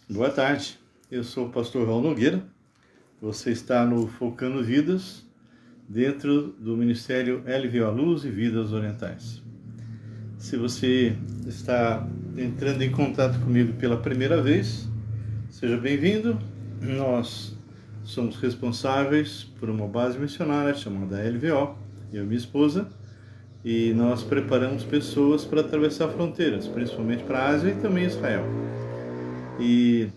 Boa tarde, eu sou o pastor Raul Nogueira, você está no Focando Vidas, dentro do Ministério LVO Luz e Vidas Orientais. Se você está entrando em contato comigo pela primeira vez, seja bem-vindo. Nós somos responsáveis por uma base missionária chamada LVO, eu e minha esposa, e nós preparamos pessoas para atravessar fronteiras, principalmente para a Ásia e também Israel. E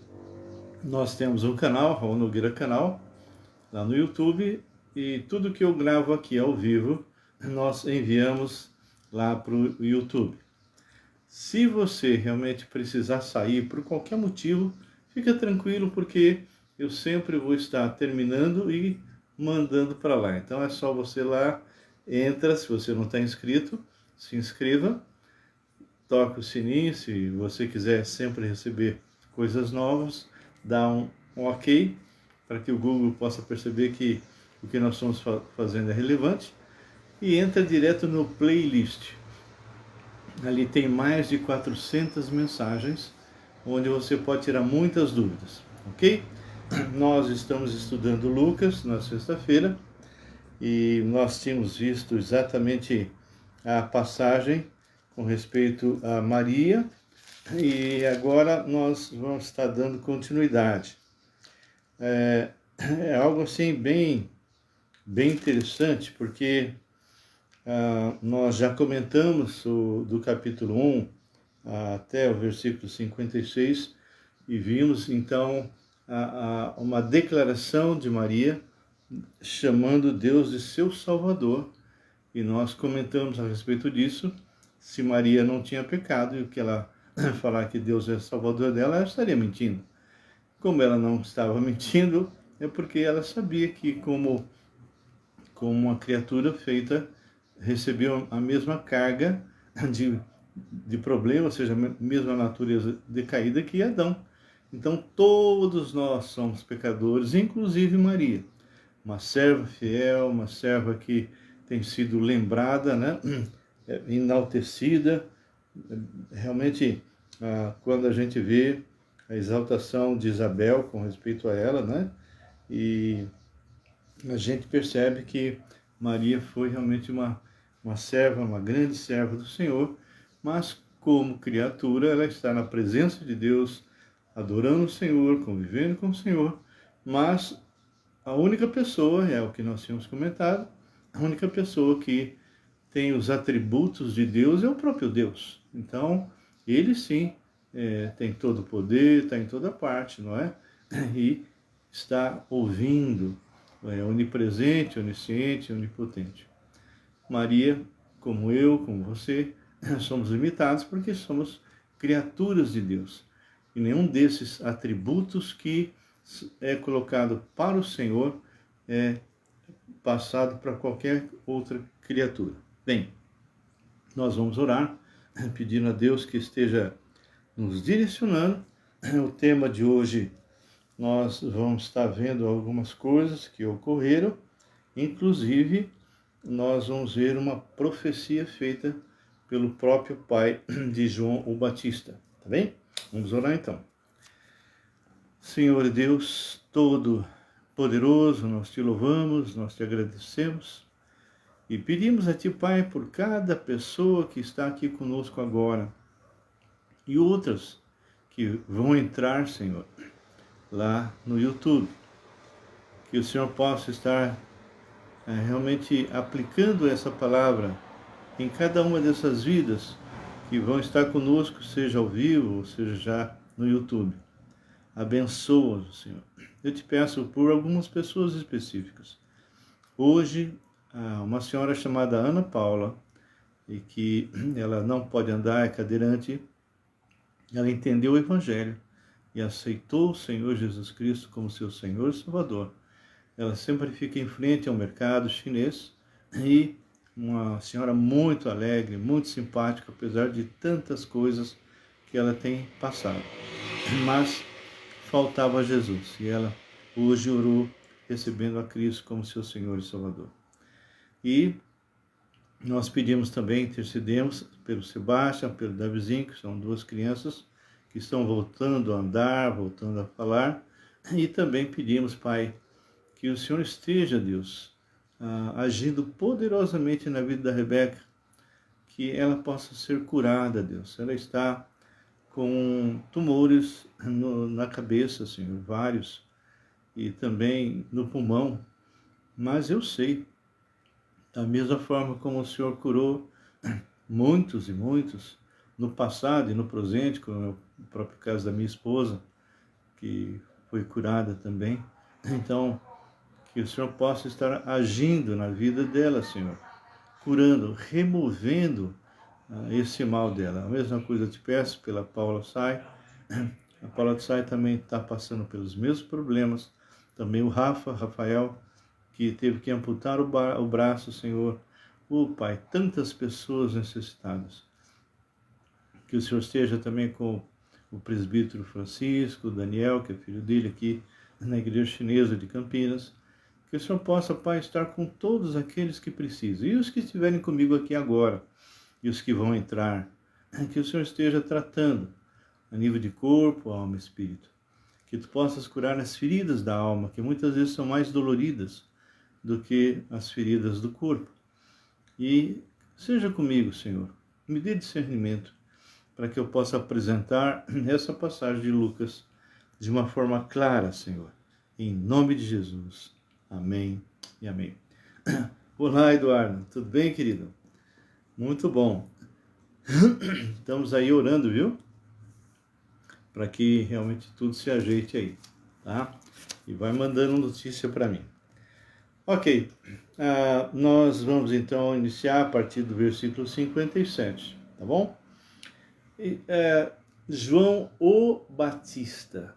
nós temos um canal, Raul Nogueira Canal, lá no YouTube, e tudo que eu gravo aqui ao vivo, nós enviamos lá para o YouTube. Se você realmente precisar sair por qualquer motivo, fica tranquilo, porque eu sempre vou estar terminando e mandando para lá. Então é só você lá, entra, se você não está inscrito, se inscreva, toque o sininho, se você quiser sempre receber coisas novas, dá um ok, para que o Google possa perceber que o que nós estamos fazendo é relevante, e entra direto no playlist. Ali tem mais de 400 mensagens, onde você pode tirar muitas dúvidas, ok? Nós estamos estudando Lucas na sexta-feira, e nós tínhamos visto exatamente a passagem com respeito a Maria, e agora nós vamos estar dando continuidade. É algo assim bem interessante, porque nós já comentamos do capítulo 1 até o versículo 56, e vimos então uma declaração de Maria chamando Deus de seu Salvador, e nós comentamos a respeito disso. Se Maria não tinha pecado, e o que ela falar que Deus é Salvador dela, ela estaria mentindo. Como ela não estava mentindo, é porque ela sabia que como uma criatura feita, recebeu a mesma carga de problema, ou seja, a mesma natureza decaída que Adão. Então todos nós somos pecadores, inclusive Maria, uma serva fiel, uma serva que tem sido lembrada, né? Enaltecida. Realmente, quando a gente vê a exaltação de Isabel com respeito a ela, né? E a gente percebe que Maria foi realmente uma serva, uma grande serva do Senhor, mas como criatura ela está na presença de Deus, adorando o Senhor, convivendo com o Senhor, mas a única pessoa, é o que nós tínhamos comentado, a única pessoa que tem os atributos de Deus é o próprio Deus. Então, ele sim tem todo o poder, está em toda parte, não é? E está ouvindo, é onipresente, onisciente, onipotente. Maria, como eu, como você, somos limitados porque somos criaturas de Deus. E nenhum desses atributos que é colocado para o Senhor é passado para qualquer outra criatura. Bem, nós vamos orar, pedindo a Deus que esteja nos direcionando. O tema de hoje, nós vamos estar vendo algumas coisas que ocorreram, inclusive nós vamos ver uma profecia feita pelo próprio pai de João o Batista, tá bem? Vamos orar então. Senhor Deus todo poderoso, nós te louvamos, nós te agradecemos e pedimos a ti, Pai, por cada pessoa que está aqui conosco agora e outras que vão entrar, Senhor, lá no YouTube, que o Senhor possa estar realmente aplicando essa palavra em cada uma dessas vidas que vão estar conosco, seja ao vivo, ou seja já no YouTube. Abençoa, Senhor. Eu te peço por algumas pessoas específicas. Hoje, uma senhora chamada Ana Paula, e que ela não pode andar, é cadeirante, ela entendeu o Evangelho e aceitou o Senhor Jesus Cristo como seu Senhor e Salvador. Ela sempre fica em frente ao mercado chinês, e uma senhora muito alegre, muito simpática, apesar de tantas coisas que ela tem passado. Mas faltava Jesus, e ela hoje orou recebendo a Cristo como seu Senhor e Salvador. E nós pedimos também, intercedemos pelo Sebastião, pelo Davizinho, que são duas crianças que estão voltando a andar, voltando a falar. E também pedimos, Pai, que o Senhor esteja, Deus, agindo poderosamente na vida da Rebeca, que ela possa ser curada, Deus. Ela está com tumores na cabeça, Senhor, vários, e também no pulmão. Mas eu sei, da mesma forma como o Senhor curou muitos e muitos no passado e no presente, como é o próprio caso da minha esposa, que foi curada também. Então, que o Senhor possa estar agindo na vida dela, Senhor, curando, removendo esse mal dela. A mesma coisa eu te peço pela Paula Sai. A Paula Sai também está passando pelos mesmos problemas. Também o Rafael, que teve que amputar o braço, Senhor. Pai, tantas pessoas necessitadas. Que o Senhor esteja também com o presbítero Francisco, Daniel, que é filho dele aqui na igreja chinesa de Campinas. Que o Senhor possa, Pai, estar com todos aqueles que precisam. E os que estiverem comigo aqui agora, e os que vão entrar. Que o Senhor esteja tratando a nível de corpo, alma e espírito. Que tu possas curar as feridas da alma, que muitas vezes são mais doloridas do que as feridas do corpo. E seja comigo, Senhor. Me dê discernimento para que eu possa apresentar essa passagem de Lucas de uma forma clara, Senhor. Em nome de Jesus. Amém e amém. Olá, Eduardo. Tudo bem, querido? Muito bom. Estamos aí orando, viu? Para que realmente tudo se ajeite aí, tá? E vai mandando notícia para mim. Ok, nós vamos então iniciar a partir do versículo 57, tá bom? João o Batista.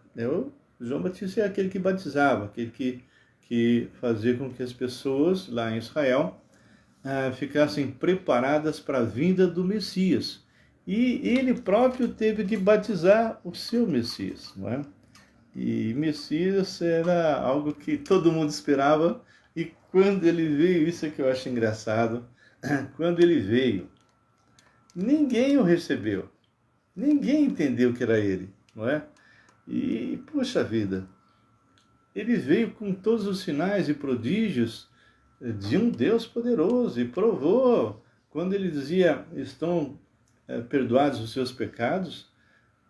João Batista é aquele que batizava, aquele que fazia com que as pessoas lá em Israel ficassem preparadas para a vinda do Messias. E ele próprio teve que batizar o seu Messias, não é? E Messias era algo que todo mundo esperava, e quando ele veio, isso é que eu acho engraçado, quando ele veio, ninguém o recebeu, ninguém entendeu que era ele, não é? E, puxa vida, ele veio com todos os sinais e prodígios de um Deus poderoso e provou, quando ele dizia, estão perdoados os seus pecados,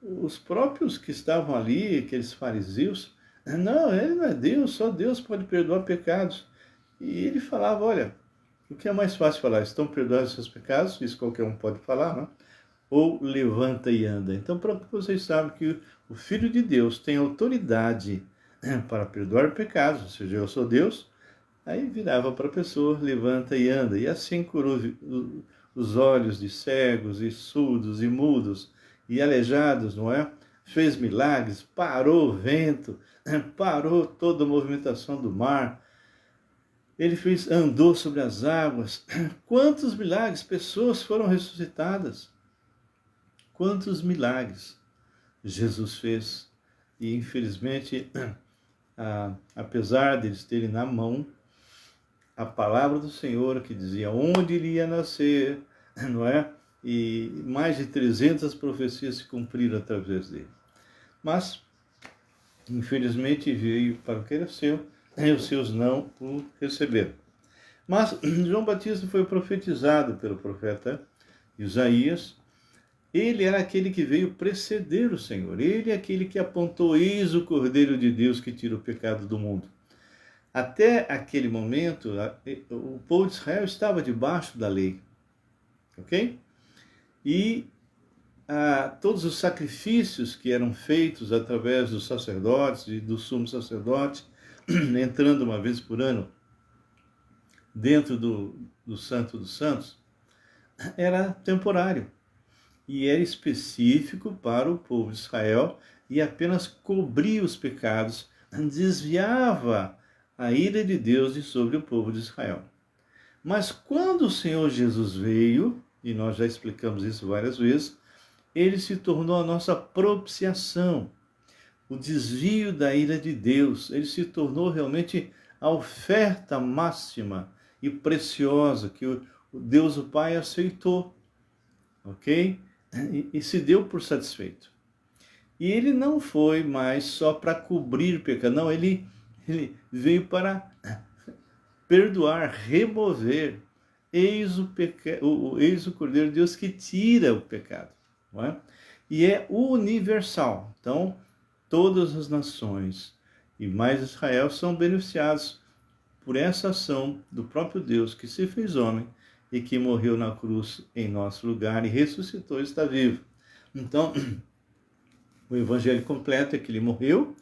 os próprios que estavam ali, aqueles fariseus, não, ele não é Deus, só Deus pode perdoar pecados. E ele falava, olha, o que é mais fácil falar? Estão perdoados os seus pecados? Isso qualquer um pode falar, não? Ou levanta e anda. Então, para que vocês sabem que o Filho de Deus tem autoridade para perdoar pecados, ou seja, eu sou Deus, aí virava para a pessoa, levanta e anda. E assim curou os olhos de cegos e surdos e mudos e aleijados, não é? Fez milagres, parou o vento, parou toda a movimentação do mar. Ele andou sobre as águas. Quantos milagres! Pessoas foram ressuscitadas. Quantos milagres Jesus fez. E infelizmente, apesar deles terem na mão a palavra do Senhor que dizia onde ele ia nascer, não é? E mais de 300 profecias se cumpriram através dele. Mas, infelizmente, veio para o que era seu, e os seus não o receberam. Mas João Batista foi profetizado pelo profeta Isaías. Ele era aquele que veio preceder o Senhor. Ele é aquele que apontou, eis o Cordeiro de Deus que tira o pecado do mundo. Até aquele momento, o povo de Israel estava debaixo da lei. Ok? E todos os sacrifícios que eram feitos através dos sacerdotes e do sumo sacerdote, entrando uma vez por ano dentro do Santo dos Santos, era temporário e era específico para o povo de Israel e apenas cobria os pecados, desviava a ira de Deus de sobre o povo de Israel. Mas quando o Senhor Jesus veio, e nós já explicamos isso várias vezes, ele se tornou a nossa propiciação, o desvio da ira de Deus. Ele se tornou realmente a oferta máxima e preciosa que o Deus o Pai aceitou, ok? E se deu por satisfeito. E ele não foi mais só para cobrir pecado, não, ele veio para perdoar, remover. Eis o Cordeiro de Deus que tira o pecado. Não é? E é universal. Então, todas as nações e mais Israel são beneficiados por essa ação do próprio Deus que se fez homem e que morreu na cruz em nosso lugar e ressuscitou e está vivo. Então, o evangelho completo é que ele morreu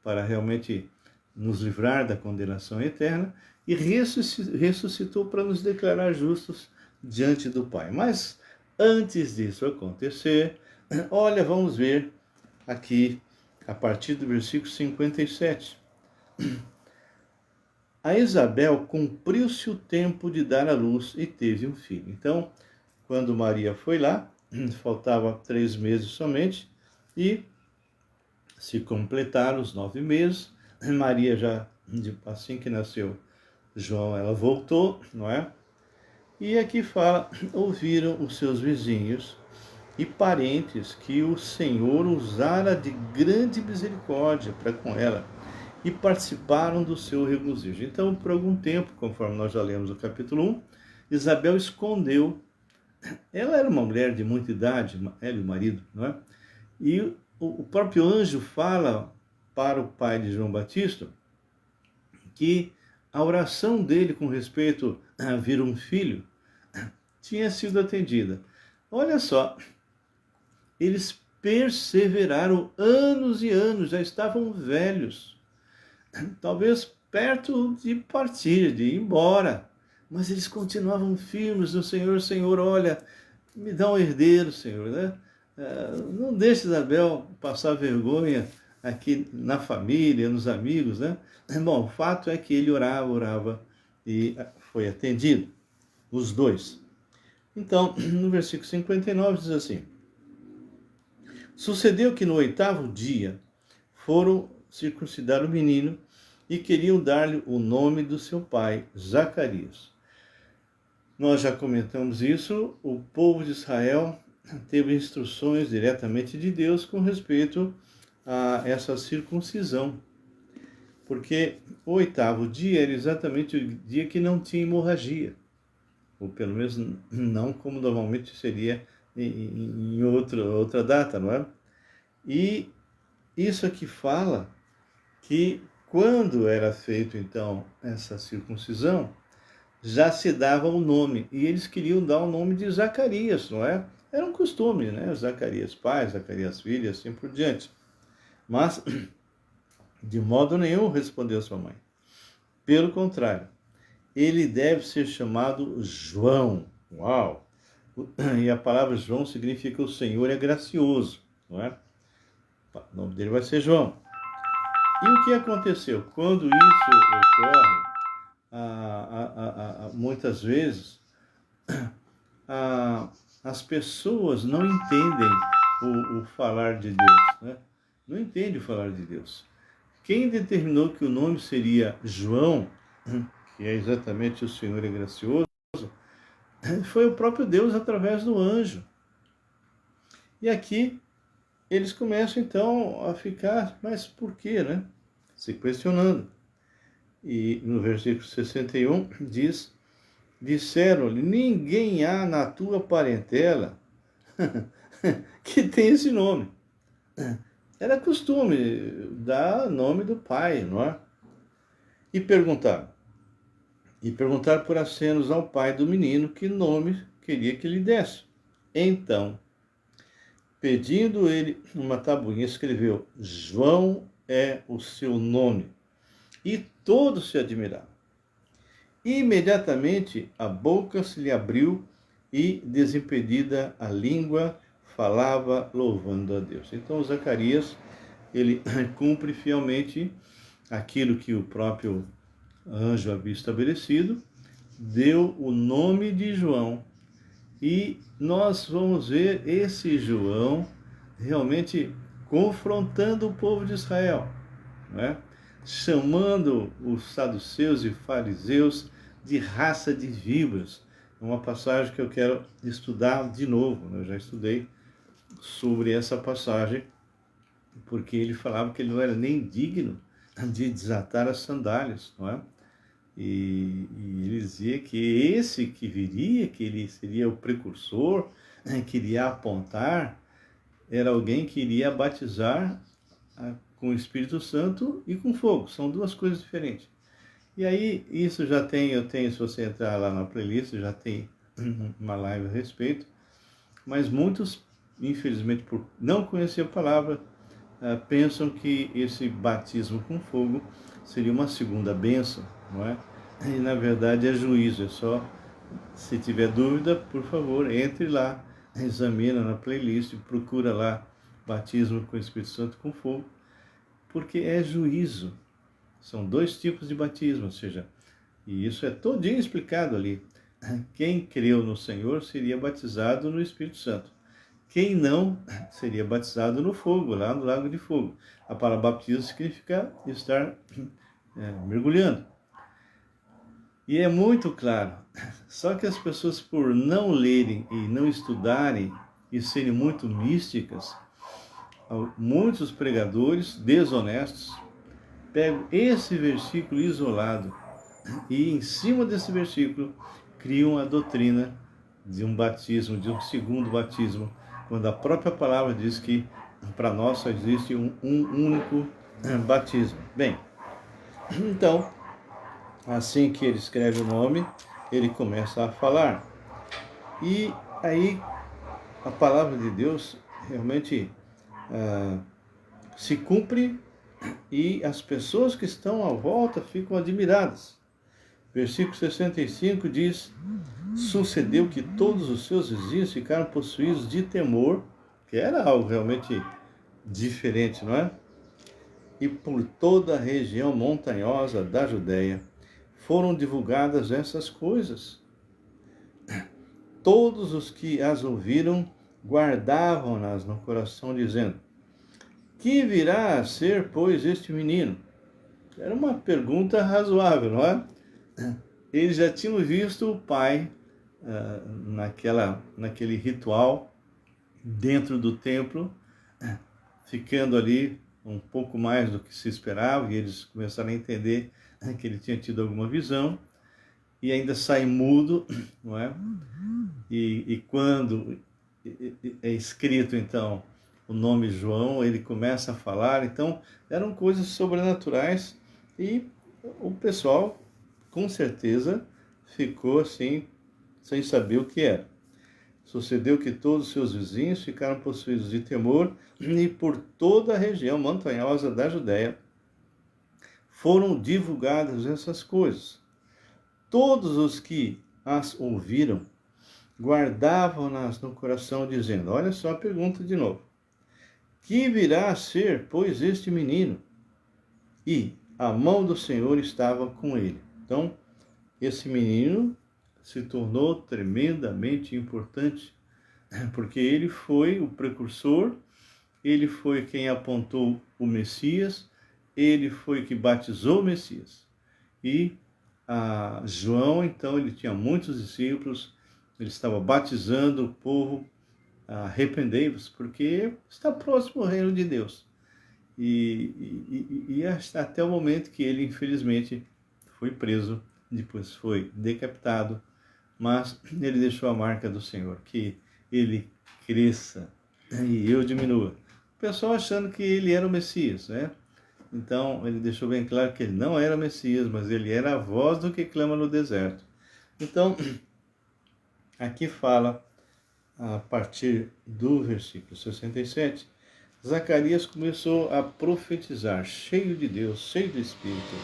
para realmente nos livrar da condenação eterna e ressuscitou para nos declarar justos diante do Pai. Mas antes disso acontecer, olha, vamos ver aqui a partir do versículo 57. A Isabel cumpriu-se o tempo de dar à luz e teve um filho. Então, quando Maria foi lá, faltava 3 meses somente, e se completaram os 9 meses. Maria já, assim que nasceu João, ela voltou, não é? E aqui fala, ouviram os seus vizinhos e parentes que o Senhor usara de grande misericórdia para com ela e participaram do seu regozijo. Então, por algum tempo, conforme nós já lemos o capítulo 1, Isabel escondeu. Ela era uma mulher de muita idade, ela e o marido, não é? E o próprio anjo fala para o pai de João Batista que a oração dele com respeito a vir um filho tinha sido atendida. Olha só, eles perseveraram anos e anos, já estavam velhos, talvez perto de partir, de ir embora, mas eles continuavam firmes no Senhor. Senhor, olha, me dá um herdeiro, Senhor, né? Não deixe Isabel passar vergonha aqui na família, nos amigos, né? Bom, o fato é que ele orava e foi atendido, os dois. Então, no versículo 59 diz assim: sucedeu que no 8º dia foram circuncidar o menino e queriam dar-lhe o nome do seu pai, Zacarias. Nós já comentamos isso, o povo de Israel teve instruções diretamente de Deus com respeito a essa circuncisão, porque o 8º dia era exatamente o dia que não tinha hemorragia, ou pelo menos não como normalmente seria em outra data, não é? E isso aqui fala que quando era feito então essa circuncisão, já se dava o nome, e eles queriam dar o nome de Zacarias, não é? Era um costume, né? Zacarias pai, Zacarias filho, assim por diante. Mas, de modo nenhum, respondeu sua mãe. Pelo contrário, ele deve ser chamado João. Uau! E a palavra João significa o Senhor é gracioso, não é? O nome dele vai ser João. E o que aconteceu? Quando isso ocorre, muitas vezes as pessoas não entendem o falar de Deus, né? Não entendem o falar de Deus. Quem determinou que o nome seria João, que é exatamente o Senhor é gracioso, foi o próprio Deus através do anjo. E aqui eles começam então a ficar, mas por quê, né? Se questionando. E no versículo 61 diz: disseram-lhe, ninguém há na tua parentela que tem esse nome. Era costume dar nome do pai, não é? E perguntaram por acenos ao pai do menino que nome queria que lhe desse. Então, pedindo ele uma tabuinha, escreveu: João é o seu nome. E todos se admiraram. Imediatamente a boca se lhe abriu e, desimpedida a língua, falava louvando a Deus. Então Zacarias, ele cumpre fielmente aquilo que o próprio anjo havia estabelecido, deu o nome de João, e nós vamos ver esse João realmente confrontando o povo de Israel, não é? Chamando os saduceus e fariseus de raça de víboras. É uma passagem que eu quero estudar de novo, eu já estudei sobre essa passagem porque ele falava que ele não era nem digno de desatar as sandálias, não é? E ele dizia que esse que viria, que ele seria o precursor, que iria apontar, era alguém que iria batizar com o Espírito Santo e com fogo. São duas coisas diferentes. E aí, isso já tem, eu tenho, se você entrar lá na playlist, já tem uma live a respeito, mas muitos, infelizmente, por não conhecer a palavra, pensam que esse batismo com fogo seria uma segunda bênção, não é? E na verdade é juízo, é só, se tiver dúvida, por favor, entre lá, examina na playlist, procura lá, batismo com o Espírito Santo com fogo, porque é juízo. São dois tipos de batismo, ou seja, e isso é todinho explicado ali. Quem creu no Senhor seria batizado no Espírito Santo. Quem não, seria batizado no fogo, lá no lago de fogo. A palavra batismo significa estar mergulhando. E é muito claro. Só que as pessoas, por não lerem e não estudarem e serem muito místicas, muitos pregadores desonestos pegam esse versículo isolado e, em cima desse versículo, criam a doutrina de um batismo, de um segundo batismo, quando a própria palavra diz que para nós só existe um único batismo. Bem, então, assim que ele escreve o nome, ele começa a falar. E aí, a palavra de Deus realmente se cumpre e as pessoas que estão à volta ficam admiradas. Versículo 65 diz: sucedeu que todos os seus vizinhos ficaram possuídos de temor, que era algo realmente diferente, não é? E por toda a região montanhosa da Judéia foram divulgadas essas coisas. Todos os que as ouviram guardavam-nas no coração, dizendo: que virá a ser, pois, este menino? Era uma pergunta razoável, não é? Eles já tinham visto o pai naquele ritual dentro do templo, ficando ali um pouco mais do que se esperava, e eles começaram a entender que ele tinha tido alguma visão, e ainda sai mudo, não é? E quando é escrito, então, o nome João, ele começa a falar, então, eram coisas sobrenaturais, e o pessoal, com certeza, ficou assim, sem saber o que era. Sucedeu que todos os seus vizinhos ficaram possuídos de temor, e por toda a região montanhosa da Judéia foram divulgadas essas coisas. Todos os que as ouviram guardavam-nas no coração, dizendo: olha só a pergunta de novo. Que virá a ser, pois, este menino? E a mão do Senhor estava com ele. Então, esse menino se tornou tremendamente importante, porque ele foi o precursor, ele foi quem apontou o Messias, ele foi que batizou o Messias. E João, então, ele tinha muitos discípulos, ele estava batizando o povo: arrependei-vos, porque está próximo o reino de Deus. E até o momento que ele, infelizmente, foi preso, depois foi decapitado, mas ele deixou a marca do Senhor, que ele cresça e eu diminua. O pessoal achando que ele era o Messias, né? Então, ele deixou bem claro que ele não era o Messias, mas ele era a voz do que clama no deserto. Então, aqui fala, a partir do versículo 67, Zacarias começou a profetizar, cheio de Deus, cheio do Espírito.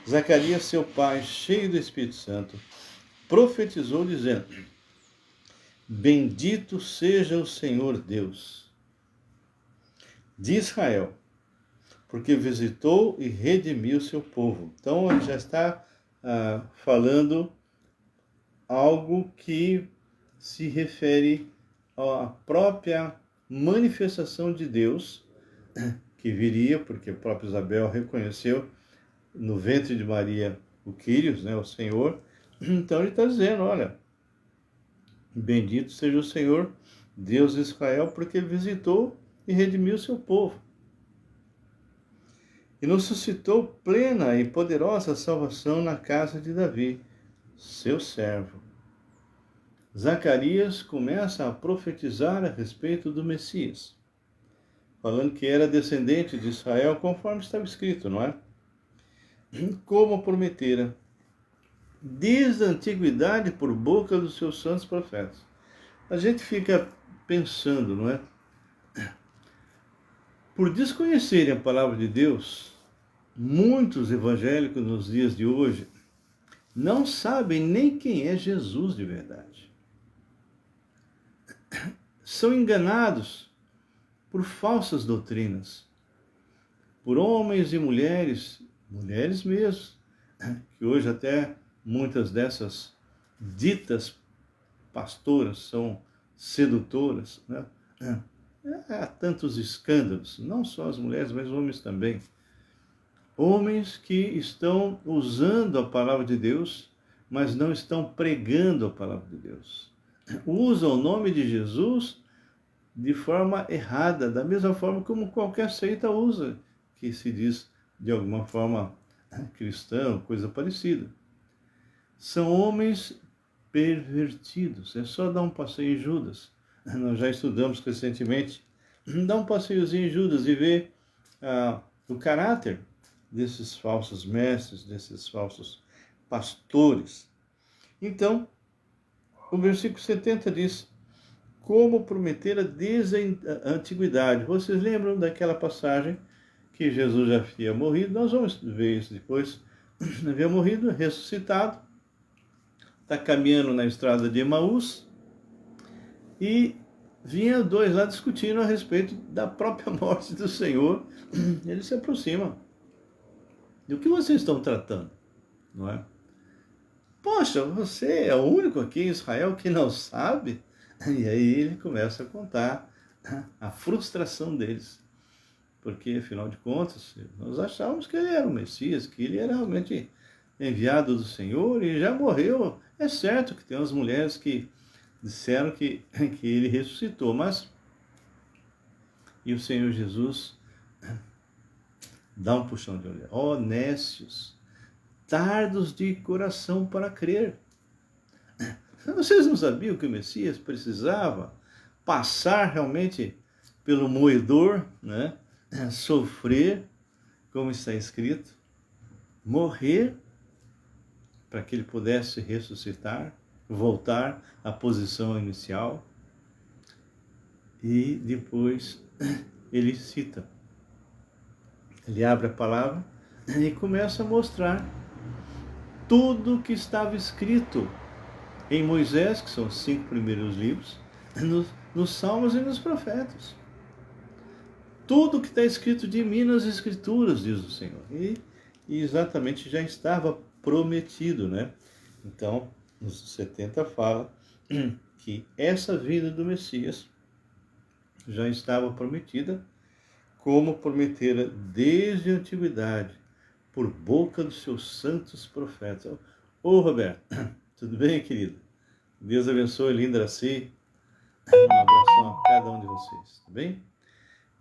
Zacarias, seu pai, cheio do Espírito Santo, profetizou dizendo: bendito seja o Senhor Deus de Israel, porque visitou e redimiu seu povo. Então, ele já está falando algo que se refere à própria manifestação de Deus, que viria, porque o próprio Isabel reconheceu no ventre de Maria o Quírios, né, o Senhor. Então ele está dizendo: olha, bendito seja o Senhor, Deus de Israel, porque ele visitou e redimiu seu povo. e nos suscitou plena e poderosa salvação na casa de Davi, seu servo. Zacarias começa a profetizar a respeito do Messias, falando que era descendente de Israel, conforme estava escrito, não é? Como prometera, desde a antiguidade por boca dos seus santos profetas. A gente fica pensando, não é? Por desconhecerem a palavra de Deus, muitos evangélicos nos dias de hoje não sabem nem quem é Jesus de verdade. São enganados por falsas doutrinas, por homens e mulheres mesmo, que hoje até muitas dessas ditas pastoras são sedutoras, né? Há tantos escândalos, não só as mulheres, mas homens também. Homens que estão usando a palavra de Deus, mas não estão pregando a palavra de Deus. Usam o nome de Jesus de forma errada, da mesma forma como qualquer seita usa, que se diz de alguma forma cristã, coisa parecida. São homens pervertidos. É só dar um passeio em Judas. Nós já estudamos recentemente. Dá um passeiozinho em Judas e ver o caráter desses falsos mestres, desses falsos pastores. Então, o versículo 70 diz: como prometera desde a antiguidade. Vocês lembram daquela passagem que Jesus já havia morrido? Nós vamos ver isso depois. Havia morrido, ressuscitado, está caminhando na estrada de Emaús e vinha dois lá discutindo a respeito da própria morte do Senhor. Ele se aproxima. Do que vocês estão tratando? Não é? Poxa, você é o único aqui em Israel que não sabe? E aí ele começa a contar a frustração deles. Porque, afinal de contas, nós achávamos que ele era o Messias, que ele era realmente enviado do Senhor e já morreu. É certo que tem umas mulheres que disseram que ele ressuscitou, mas... E o Senhor Jesus dá um puxão de orelha. Ó, nécios, tardos de coração para crer. Vocês não sabiam que o Messias precisava passar realmente pelo moedor, né? Sofrer, como está escrito, morrer, para que ele pudesse ressuscitar, voltar à posição inicial. E depois ele cita, ele abre a palavra e começa a mostrar tudo que estava escrito em Moisés, que são os 5 primeiros livros, nos Salmos e nos Profetas. Tudo que está escrito de mim nas Escrituras, diz o Senhor. E exatamente já estava prometido, né? Então, nos 70 fala que essa vida do Messias já estava prometida, como prometera desde a antiguidade, por boca dos seus santos profetas. Ô Roberto, tudo bem, querido? Deus abençoe, linda assim. Um abração a cada um de vocês, tá bem?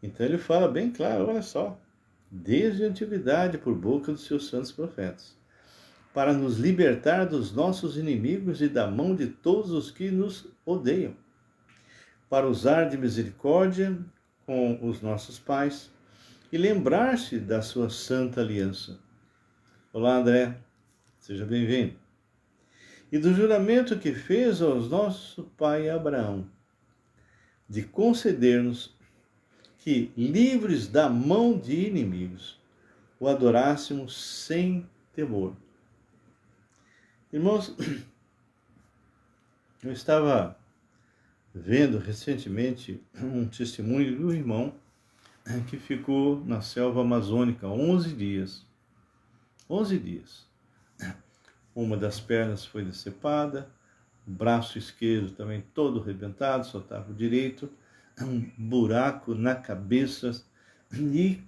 Então ele fala bem claro, olha só, desde a antiguidade por boca dos seus santos profetas, para nos libertar dos nossos inimigos e da mão de todos os que nos odeiam, para usar de misericórdia com os nossos pais e lembrar-se da sua santa aliança. Olá, André, seja bem-vindo. E do juramento que fez ao nosso pai Abraão, de conceder-nos que, livres da mão de inimigos, o adorássemos sem temor. Irmãos, eu estava vendo recentemente um testemunho de um irmão que ficou na selva amazônica 11 dias. 11 dias. Uma das pernas foi decepada, o braço esquerdo também todo arrebentado, só estava o direito, um buraco na cabeça e,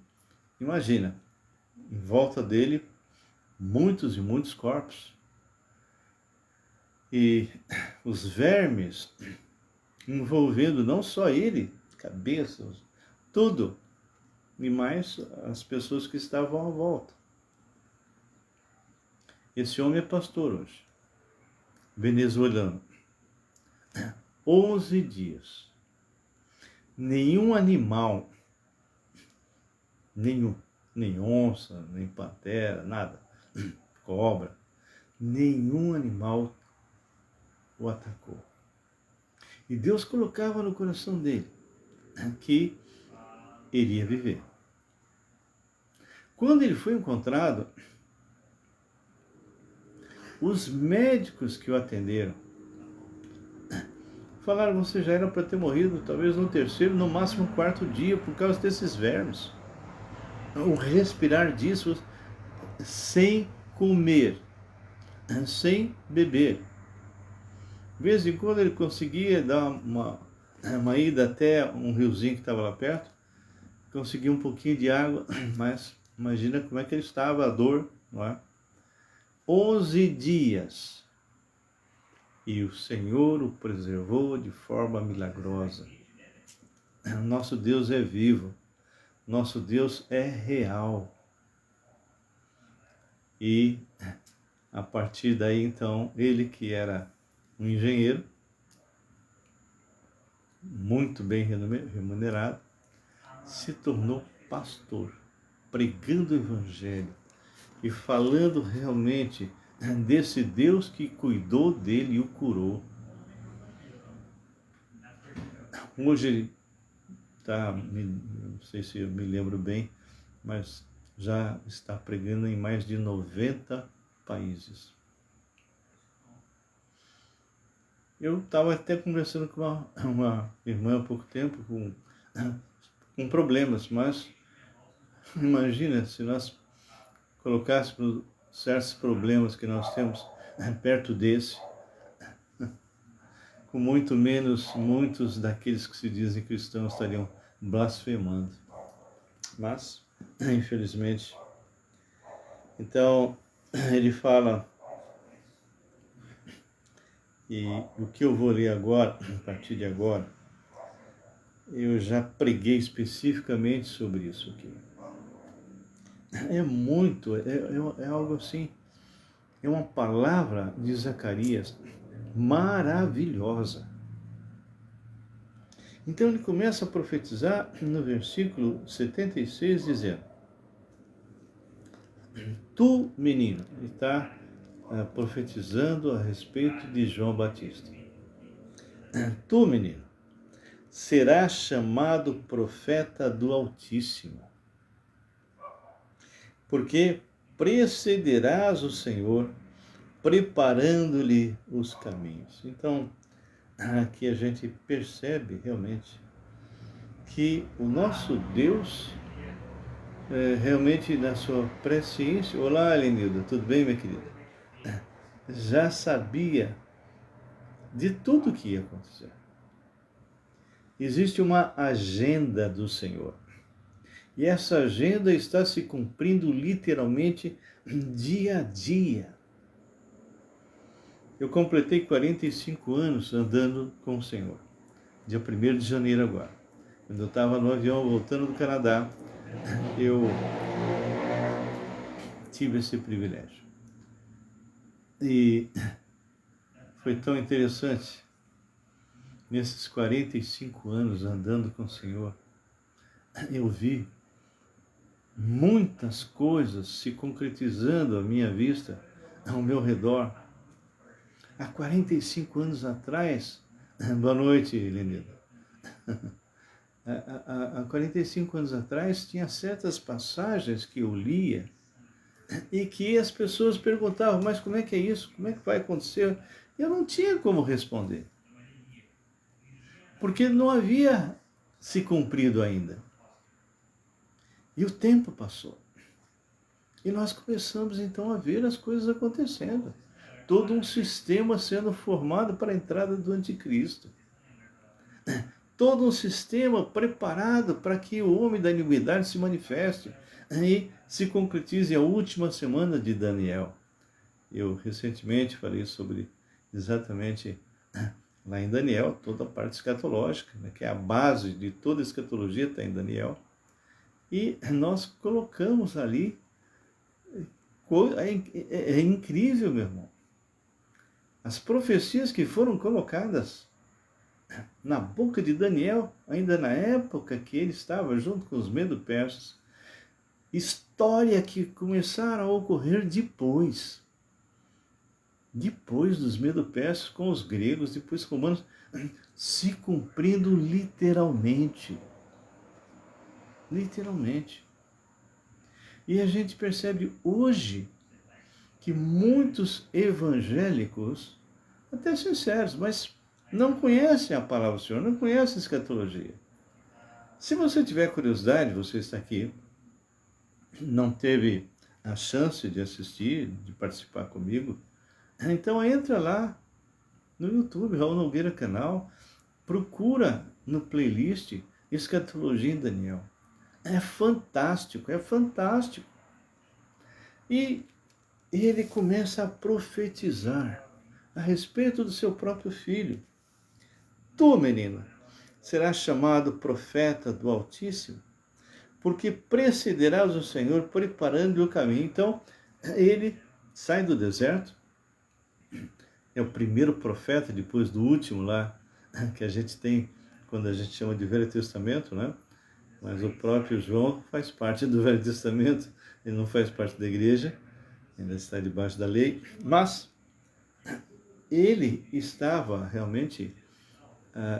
imagina, em volta dele, muitos e muitos corpos. E os vermes envolvendo não só ele, cabeças, tudo. e mais as pessoas que estavam à volta. Esse homem é pastor hoje, venezuelano. 11 dias. Nenhum animal, nem onça, nem pantera, nada, cobra, nenhum animal o atacou. E Deus colocava no coração dele que iria viver. Quando ele foi encontrado, os médicos que o atenderam falaram: você já era para ter morrido, talvez no terceiro, no máximo no quarto dia, por causa desses vermes. O respirar disso sem comer, sem beber. De vez em quando ele conseguia dar uma ida até um riozinho que estava lá perto, conseguia um pouquinho de água, mas imagina como é que ele estava, a dor, não é? 11 dias. E o Senhor o preservou de forma milagrosa. Nosso Deus é vivo. Nosso Deus é real. E a partir daí, então, ele que era um engenheiro, muito bem remunerado, se tornou pastor, pregando o Evangelho e falando realmente desse Deus que cuidou dele e o curou. Hoje ele está, não sei se eu me lembro bem, mas já está pregando em mais de 90 países. Eu estava até conversando com uma irmã há pouco tempo com problemas, mas imagina se nós colocássemos certos problemas que nós temos perto desse, com muito menos, muitos daqueles que se dizem cristãos estariam blasfemando. Mas, infelizmente, então, ele fala, e o que eu vou ler agora, a partir de agora, eu já preguei especificamente sobre isso aqui. É algo assim, é uma palavra de Zacarias maravilhosa. Então ele começa a profetizar no versículo 76, dizendo: tu, menino, ele está profetizando a respeito de João Batista. Tu, menino, serás chamado profeta do Altíssimo, porque precederás o Senhor, preparando-lhe os caminhos. Então, aqui a gente percebe realmente que o nosso Deus, realmente na sua presciência... Olá, Elenilda, tudo bem, minha querida? Já sabia de tudo o que ia acontecer. Existe uma agenda do Senhor. E essa agenda está se cumprindo literalmente dia a dia. Eu completei 45 anos andando com o Senhor. Dia 1º de janeiro agora. Quando eu estava no avião voltando do Canadá, eu tive esse privilégio. E foi tão interessante, nesses 45 anos andando com o Senhor, eu vi muitas coisas se concretizando à minha vista, ao meu redor. Há 45 anos atrás, boa noite, Lenida. Há 45 anos atrás, tinha certas passagens que eu lia e que as pessoas perguntavam: mas como é que é isso? Como é que vai acontecer? Eu não tinha como responder, porque não havia se cumprido ainda. E o tempo passou. E nós começamos então a ver as coisas acontecendo. Todo um sistema sendo formado para a entrada do anticristo. Todo um sistema preparado para que o homem da iniquidade se manifeste e se concretize a última semana de Daniel. Eu recentemente falei sobre exatamente lá em Daniel, toda a parte escatológica, né, que é a base de toda a escatologia, está em Daniel. e nós colocamos ali. É incrível, meu irmão. As profecias que foram colocadas na boca de Daniel, ainda na época que ele estava junto com os medo-persas, história que começaram a ocorrer depois dos medo-persas com os gregos, depois com os romanos, se cumprindo literalmente. Literalmente. E a gente percebe hoje que muitos evangélicos, até sinceros, mas não conhecem a palavra do Senhor, não conhecem a escatologia. Se você tiver curiosidade, você está aqui, não teve a chance de assistir, de participar comigo, então entra lá no YouTube, Raul Nogueira Canal, procura no playlist Escatologia em Daniel. É fantástico, é fantástico. E ele começa a profetizar a respeito do seu próprio filho. Tu, menino, serás chamado profeta do Altíssimo, porque precederás o Senhor preparando-lhe o caminho. Então, ele sai do deserto, é o primeiro profeta, depois do último lá, que a gente tem, quando a gente chama de Velho Testamento, né? Mas o próprio João faz parte do Velho Testamento, ele não faz parte da igreja, ainda está debaixo da lei, mas ele estava realmente,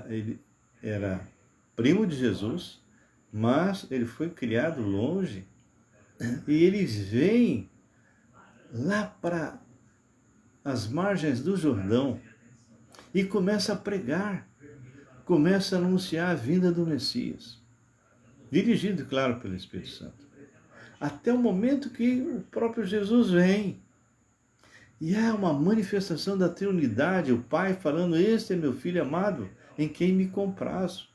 ele era primo de Jesus, mas ele foi criado longe, e eles vêm lá para as margens do Jordão e começa a pregar, começa a anunciar a vinda do Messias, dirigido, claro, pelo Espírito Santo. Até o momento que o próprio Jesus vem. E é uma manifestação da Trindade, o Pai falando, este é meu Filho amado, em quem me comprazo.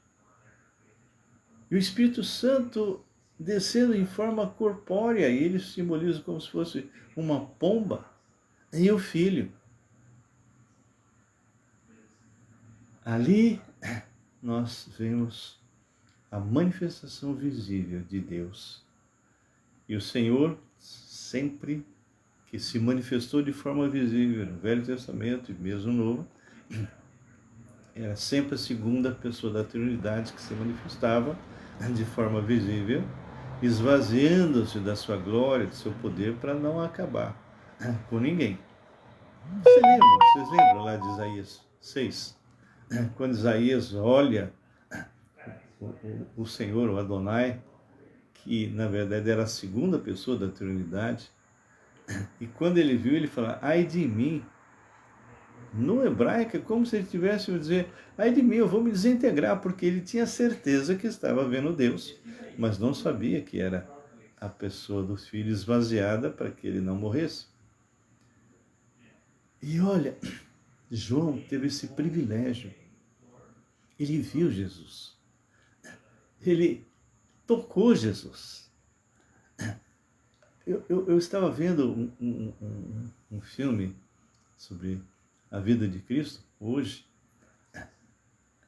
E o Espírito Santo descendo em forma corpórea, e ele simboliza como se fosse uma pomba, e o Filho. Ali nós vemos a manifestação visível de Deus. E o Senhor sempre que se manifestou de forma visível no Velho Testamento e mesmo no Novo, era sempre a segunda pessoa da Trindade que se manifestava de forma visível, esvaziando-se da sua glória, do seu poder, para não acabar com ninguém. Vocês lembram lá de Isaías 6? Quando Isaías olha o Senhor, o Adonai, que na verdade era a segunda pessoa da Trindade, e quando ele viu, ele fala, ai de mim. No hebraico é como se ele tivesse a dizer, ai de mim, eu vou me desintegrar, porque ele tinha certeza que estava vendo Deus, mas não sabia que era a pessoa do filho esvaziada para que ele não morresse. E olha, João teve esse privilégio. Ele viu Jesus. Ele tocou Jesus. Eu estava vendo um filme sobre a vida de Cristo, hoje,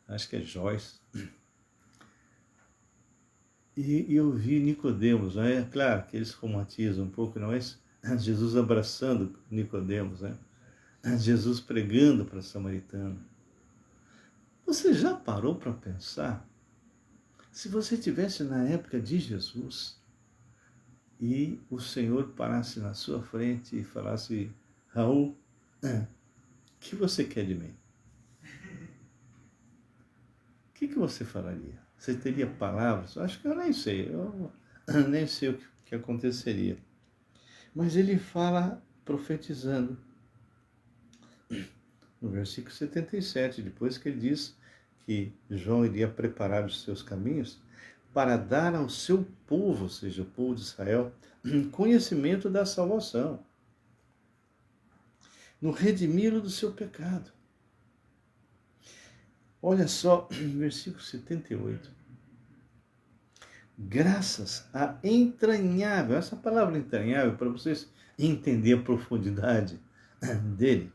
acho que é Joyce, e eu vi Nicodemos, né? Claro que eles romantizam um pouco, não é? Jesus abraçando Nicodemos, né? Jesus pregando para a samaritana. Você já parou para pensar? Se você estivesse na época de Jesus e o Senhor parasse na sua frente e falasse, Raul, o que você quer de mim? O que você falaria? Você teria palavras? Acho que eu nem sei. Eu nem sei o que aconteceria. Mas ele fala profetizando. No versículo 77, depois que ele diz que João iria preparar os seus caminhos para dar ao seu povo, ou seja, o povo de Israel, conhecimento da salvação, no redimi-lo do seu pecado. Olha só, versículo 78. Graças à entranhável, essa palavra entranhável, para vocês entenderem a profundidade dele.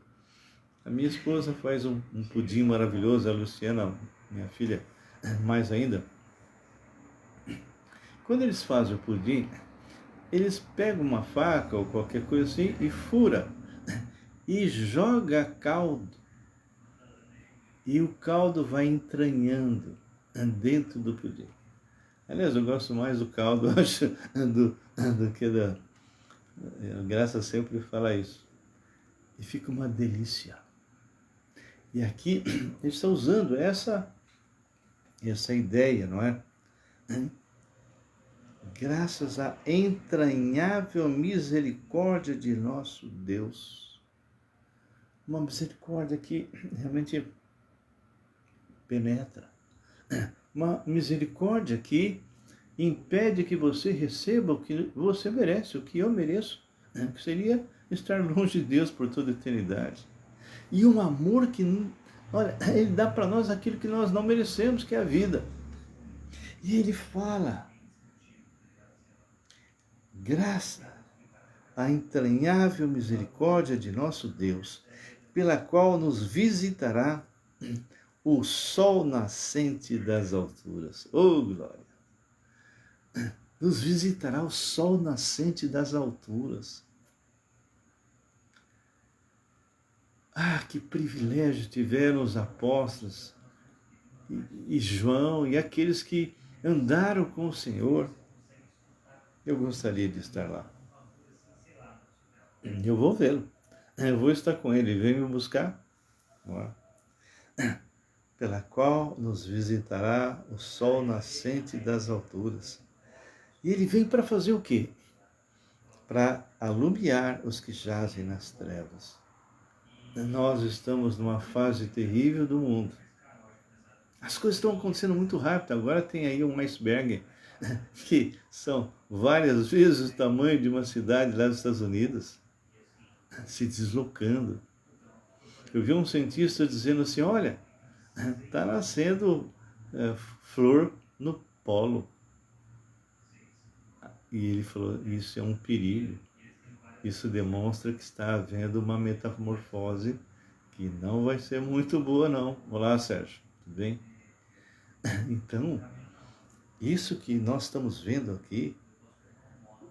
A minha esposa faz um pudim maravilhoso, a Luciana, minha filha, mais ainda. quando eles fazem o pudim, eles pegam uma faca ou qualquer coisa assim e fura e joga caldo. E o caldo vai entranhando dentro do pudim. Aliás, eu gosto mais do caldo, acho, do que da... Graça sempre fala isso. E fica uma delícia. E aqui ele está usando essa ideia, não é? Graças à entranhável misericórdia de nosso Deus. Uma misericórdia que realmente penetra. Uma misericórdia que impede que você receba o que você merece, o que eu mereço, que seria estar longe de Deus por toda a eternidade. E um amor que, olha, ele dá para nós aquilo que nós não merecemos, que é a vida. E ele fala, graça à entranhável misericórdia de nosso Deus, pela qual nos visitará o sol nascente das alturas. Oh, glória! Nos visitará o sol nascente das alturas. Ah, que privilégio tiveram os apóstolos e João e aqueles que andaram com o Senhor. Eu gostaria de estar lá. Eu vou vê-lo. Eu vou estar com ele. Ele vem me buscar. Pela qual nos visitará o sol nascente das alturas. E ele vem para fazer o quê? Para alumiar os que jazem nas trevas. Nós estamos numa fase terrível do mundo. As coisas estão acontecendo muito rápido. Agora tem aí um iceberg que são várias vezes o tamanho de uma cidade lá dos Estados Unidos, se deslocando. Eu vi um cientista dizendo assim, olha, está nascendo flor no polo. E ele falou, isso é um perigo. Isso demonstra que está havendo uma metamorfose que não vai ser muito boa, não. Olá, Sérgio, tudo bem? Então, isso que nós estamos vendo aqui,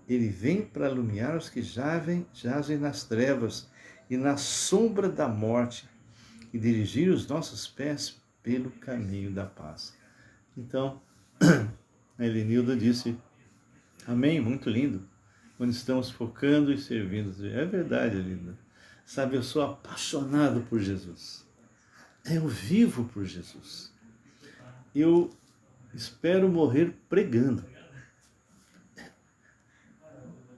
ele vem para iluminar os que jazem nas trevas e na sombra da morte e dirigir os nossos pés pelo caminho da paz. Então, a Helenilda disse, amém, muito lindo, quando estamos focando e servindo. É verdade, Helenilda. Sabe, eu sou apaixonado por Jesus. Eu vivo por Jesus. Eu espero morrer pregando.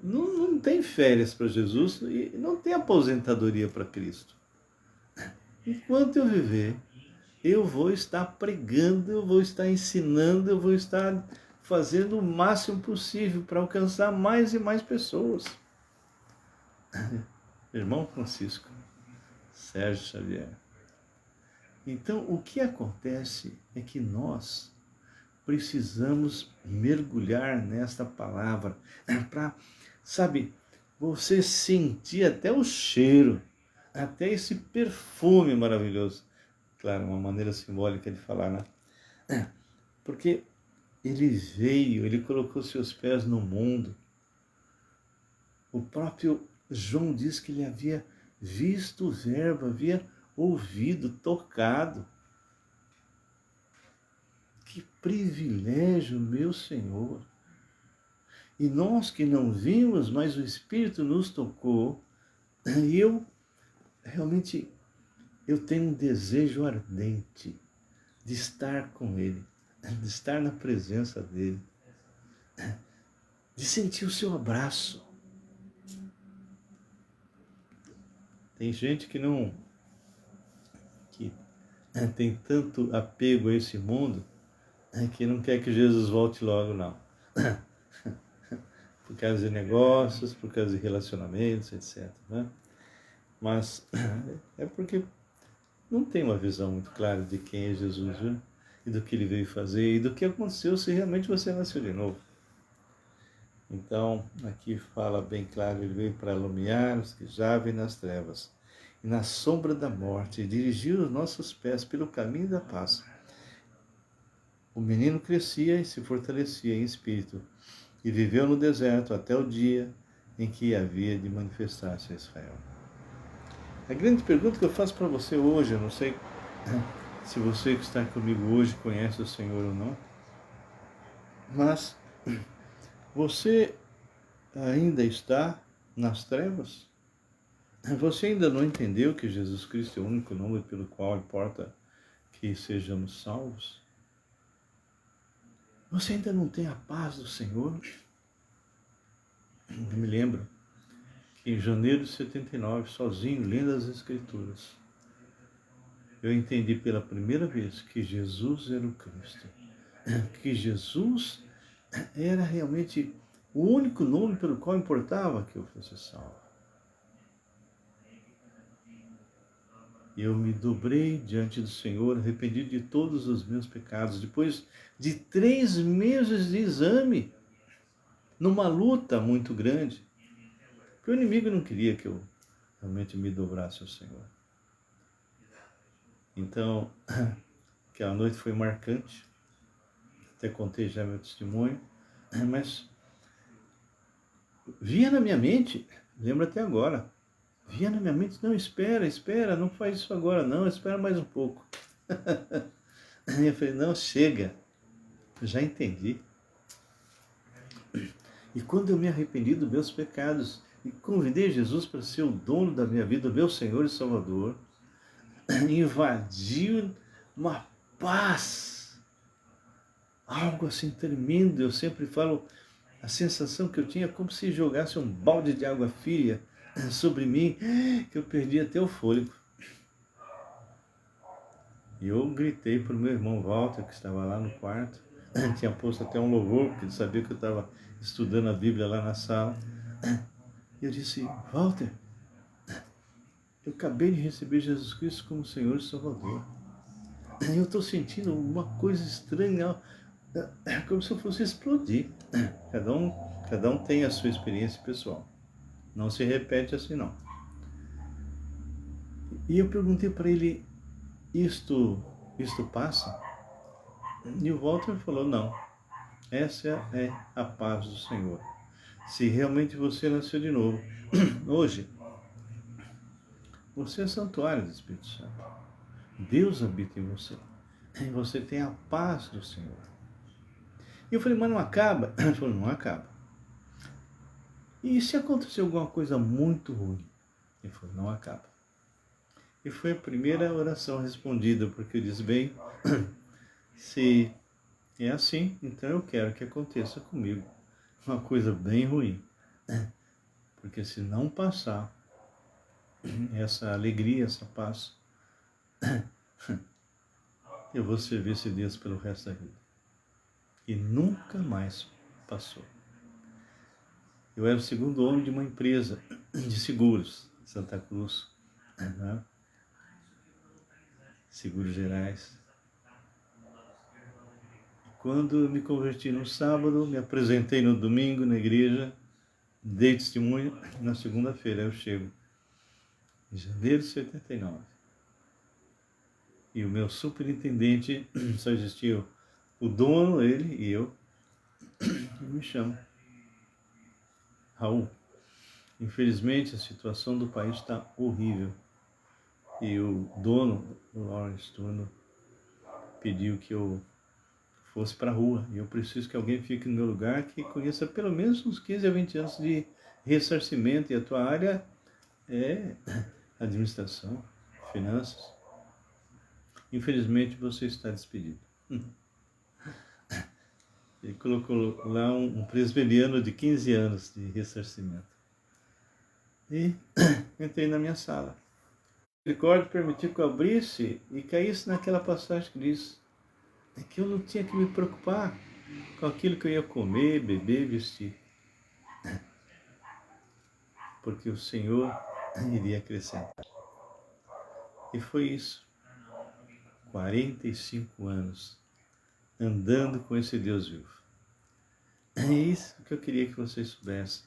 Não tem férias para Jesus e não tem aposentadoria para Cristo. Enquanto eu viver, eu vou estar pregando, eu vou estar ensinando, eu vou estar fazendo o máximo possível para alcançar mais e mais pessoas. Irmão Francisco, Sérgio Xavier. Então, o que acontece é que nós precisamos mergulhar nesta palavra para, sabe, você sentir até o cheiro, até esse perfume maravilhoso. Claro, uma maneira simbólica de falar, né? Porque ele veio, ele colocou seus pés no mundo. O próprio João diz que ele havia visto o Verbo, havia ouvido, tocado. Que privilégio, meu Senhor! E nós que não vimos, mas o Espírito nos tocou, e eu tenho um desejo ardente de estar com Ele, de estar na presença dEle, de sentir o seu abraço. Tem gente que tem tanto apego a esse mundo, que não quer que Jesus volte logo, não. Por causa de negócios, por causa de relacionamentos, etc. Né? Mas é porque não tem uma visão muito clara de quem é Jesus, viu? E do que ele veio fazer, e do que aconteceu se realmente você nasceu de novo. Então, aqui fala bem claro, ele veio para iluminar os que jazem nas trevas, e na sombra da morte, e dirigir os nossos pés pelo caminho da paz. o menino crescia e se fortalecia em espírito e viveu no deserto até o dia em que havia de manifestar-se a Israel. A grande pergunta que eu faço para você hoje, eu não sei se você que está comigo hoje conhece o Senhor ou não, mas você ainda está nas trevas? Você ainda não entendeu que Jesus Cristo é o único nome pelo qual importa que sejamos salvos? Você ainda não tem a paz do Senhor? Eu me lembro que em janeiro de 79, sozinho, lendo as Escrituras, eu entendi pela primeira vez que Jesus era o Cristo. Que Jesus era realmente o único nome pelo qual importava que eu fosse salvo. E eu me dobrei diante do Senhor, arrependido de todos os meus pecados, depois de 3 meses de exame, numa luta muito grande, porque o inimigo não queria que eu realmente me dobrasse ao Senhor. Então, aquela noite foi marcante, até contei já meu testemunho, mas via na minha mente, lembro até agora, via na minha mente, não, espera, não faz isso agora não, espera mais um pouco. E eu falei, não, chega, eu já entendi. E quando eu me arrependi dos meus pecados e convidei Jesus para ser o dono da minha vida, o meu Senhor e Salvador, invadiu uma paz, algo assim tremendo. Eu sempre falo, a sensação que eu tinha como se jogasse um balde de água fria sobre mim, que eu perdi até o fôlego. E eu gritei para o meu irmão Walter, que estava lá no quarto, tinha posto até um louvor, porque ele sabia que eu estava estudando a Bíblia lá na sala. E eu disse, Walter, eu acabei de receber Jesus Cristo como Senhor e Salvador. Eu estou sentindo uma coisa estranha, como se eu fosse explodir. Cada um tem a sua experiência pessoal. Não se repete assim, não. E eu perguntei para ele, isto passa? E o Walter falou, não. Essa é a paz do Senhor. Se realmente você nasceu de novo, hoje, você é santuário do Espírito Santo. Deus habita em você. E você tem a paz do Senhor. E eu falei, mas não acaba? Ele falou, não acaba. E se acontecer alguma coisa muito ruim? Ele falou, não acaba. E foi a primeira oração respondida, porque eu disse, bem, se é assim, então eu quero que aconteça comigo uma coisa bem ruim. Porque se não passar essa alegria, essa paz, eu vou servir esse Deus pelo resto da vida. E nunca mais passou. Eu era o segundo homem de uma empresa de seguros, Santa Cruz, né? Seguros Gerais. Quando eu me converti no sábado, me apresentei no domingo na igreja, dei testemunho, na segunda-feira eu chego, em janeiro de 79. E o meu superintendente, só existia o dono, ele e eu, e me chama. Raul, infelizmente a situação do país está horrível. E o dono, o Lawrence Turno, pediu que eu fosse para a rua. E eu preciso que alguém fique no meu lugar que conheça pelo menos uns 15 a 20 anos de ressarcimento. E a tua área é administração, finanças. Infelizmente você está despedido. Ele colocou lá um presbiteriano de 15 anos de ressarcimento. E entrei na minha sala. A misericórdia permitiu que eu abrisse e caísse naquela passagem que diz que eu não tinha que me preocupar com aquilo que eu ia comer, beber, vestir. Porque o Senhor iria acrescentar. E foi isso. 45 anos andando com esse Deus vivo. É isso que eu queria que vocês soubessem.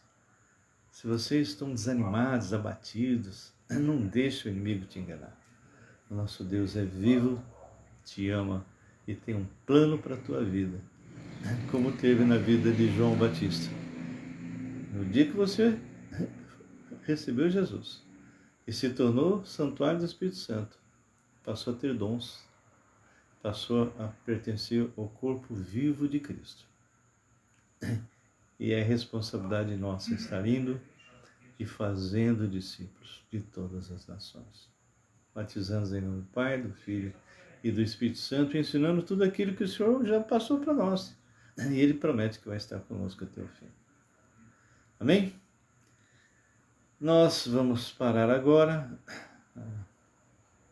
Se vocês estão desanimados, abatidos, não deixe o inimigo te enganar. O nosso Deus é vivo, te ama e tem um plano para a tua vida, como teve na vida de João Batista. No dia que você recebeu Jesus e se tornou santuário do Espírito Santo, passou a ter dons, passou a pertencer ao corpo vivo de Cristo. E é responsabilidade nossa estar indo e fazendo discípulos de todas as nações, batizando em nome do Pai, do Filho e do Espírito Santo, ensinando tudo aquilo que o Senhor já passou para nós. E Ele promete que vai estar conosco até o fim. Amém? Nós vamos parar agora.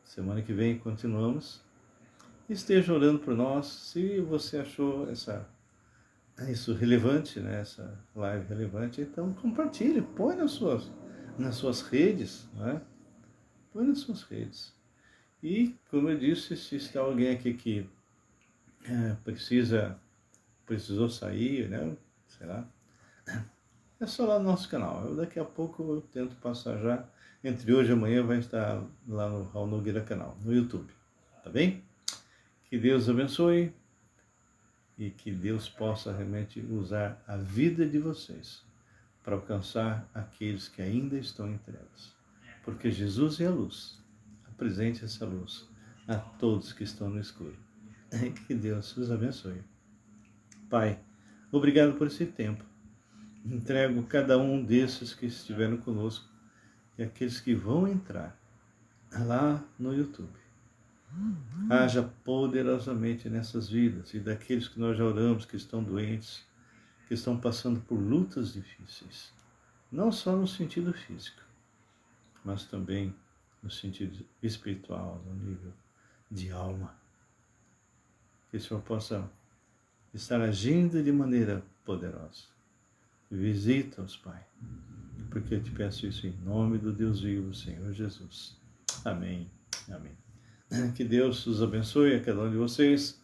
Semana que vem continuamos. Esteja orando por nós. Se você achou isso relevante, né? Essa live relevante, então compartilhe, põe nas suas redes, né? Põe nas suas redes. E, como eu disse, se está alguém aqui que precisou sair, né? Sei lá, é só lá no nosso canal. Daqui a pouco eu tento passar já. Entre hoje e amanhã vai estar lá no Raul Nogueira canal, no YouTube. Tá bem? Que Deus abençoe e que Deus possa realmente usar a vida de vocês para alcançar aqueles que ainda estão em trevas. Porque Jesus é a luz. Apresente essa luz a todos que estão no escuro. Que Deus os abençoe. Pai, obrigado por esse tempo. Entrego cada um desses que estiveram conosco e aqueles que vão entrar lá no YouTube. Haja poderosamente nessas vidas e daqueles que nós já oramos, que estão doentes, que estão passando por lutas difíceis, não só no sentido físico, mas também no sentido espiritual, no nível de alma. Que o Senhor possa estar agindo de maneira poderosa. Visita-os, Pai, porque eu te peço isso em nome do Deus vivo, Senhor Jesus. Amém. Amém. Que Deus os abençoe a cada um de vocês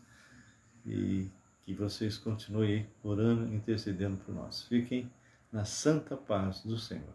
e que vocês continuem orando, intercedendo por nós. Fiquem na santa paz do Senhor.